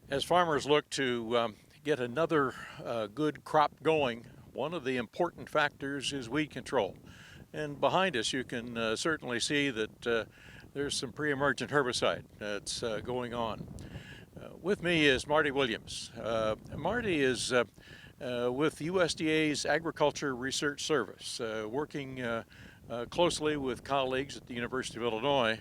As farmers look to get another good crop going, one of the important factors is weed control. And behind us you can certainly see that there's some pre-emergent herbicide that's going on. With me is Marty Williams. Marty is with USDA's Agriculture Research Service, working closely with colleagues at the University of Illinois.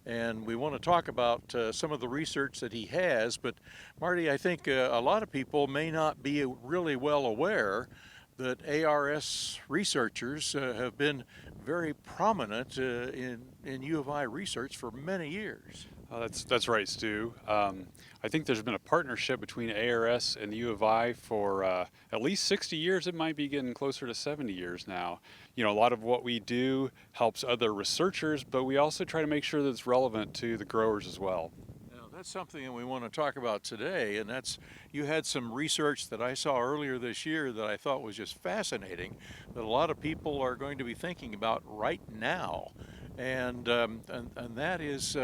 And we want to talk about some of the research that he has. But Marty, I think a lot of people may not be really well aware that ARS researchers have been very prominent in U of I research for many years. That's right, Stu. I think there's been a partnership between ARS and the U of I for at least 60 years. It might be getting closer to 70 years now. You know, a lot of what we do helps other researchers, but we also try to make sure that it's relevant to the growers as well. Now, that's something that we want to talk about today, and that's, you had some research that I saw earlier this year that I thought was just fascinating, that a lot of people are going to be thinking about right now. And that is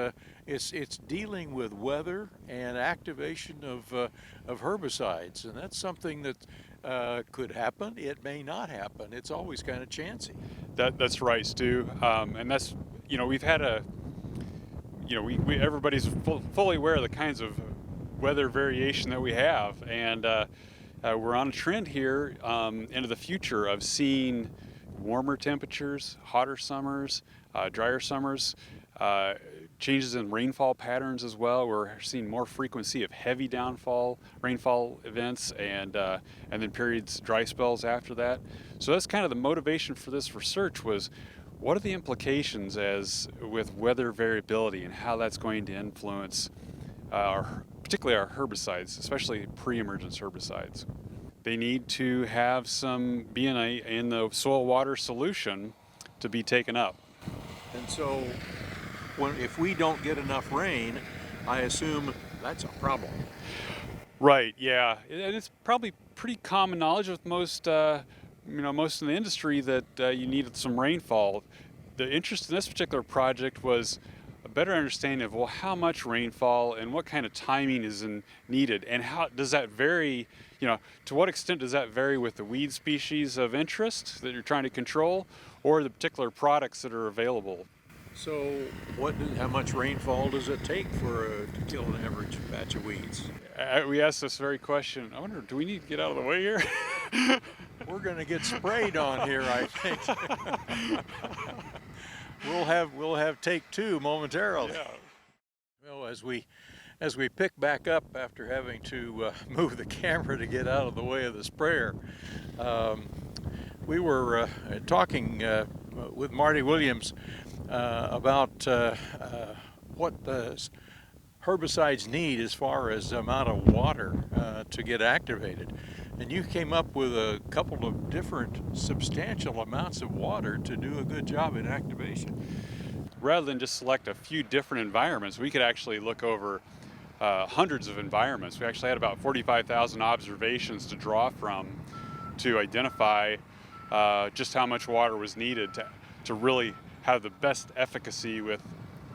it's dealing with weather and activation of herbicides, and that's something that could happen. It may not happen. It's always kind of chancy. That's right, Stu. And that's, you know, we've had a, you know, we everybody's fully aware of the kinds of weather variation that we have, and we're on a trend here into the future of seeing warmer temperatures, hotter summers, drier summers, changes in rainfall patterns as well. We're seeing more frequency of heavy rainfall events, and then periods, dry spells after that. So that's kind of the motivation for this research, was what are the implications with weather variability and how that's going to influence particularly our herbicides, especially pre-emergent herbicides. They need to have some in the soil water solution to be taken up. And so if we don't get enough rain, I assume that's a problem. Right, yeah. And it's probably pretty common knowledge with most in the industry that you need some rainfall. The interest in this particular project was a better understanding of, well, how much rainfall and what kind of timing is needed, and how does that vary, you know, to what extent does that vary with the weed species of interest that you're trying to control, or the particular products that are available. So how much rainfall does it take to kill an average batch of weeds? We asked this very question. I wonder, do we need to get out of the way here? We're going to get sprayed on here, I think. We'll have take two momentarily. Yeah. Well, as we pick back up after having to move the camera to get out of the way of the sprayer, we were talking with Marty Williams about what the herbicides need as far as the amount of water to get activated. And you came up with a couple of different substantial amounts of water to do a good job in activation. Rather than just select a few different environments, we could actually look over hundreds of environments. We actually had about 45,000 observations to draw from to identify just how much water was needed to really have the best efficacy with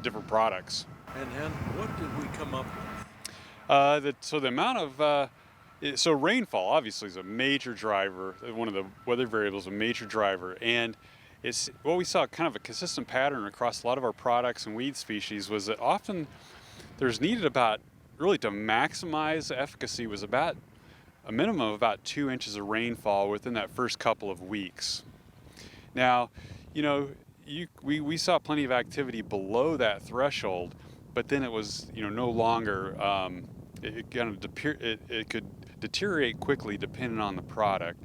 different products. And what did we come up with? So the amount of so rainfall obviously is a major driver. One of the weather variables, a major driver, and it's what we saw kind of a consistent pattern across a lot of our products and weed species was that often there's needed about, really to maximize the efficacy, was about a minimum of about 2 inches of rainfall within that first couple of weeks. Now, you know, we saw plenty of activity below that threshold, but then it was, you know, no longer. It could deteriorate quickly depending on the product.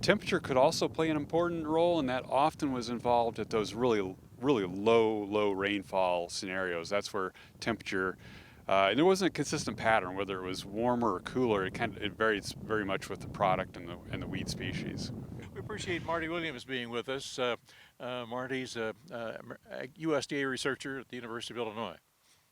Temperature could also play an important role, and that often was involved at those really low rainfall scenarios. That's where temperature, and there wasn't a consistent pattern whether it was warmer or cooler. It varies very much with the product and the weed species. We appreciate Marty Williams being with us. Marty's a USDA researcher at the University of Illinois.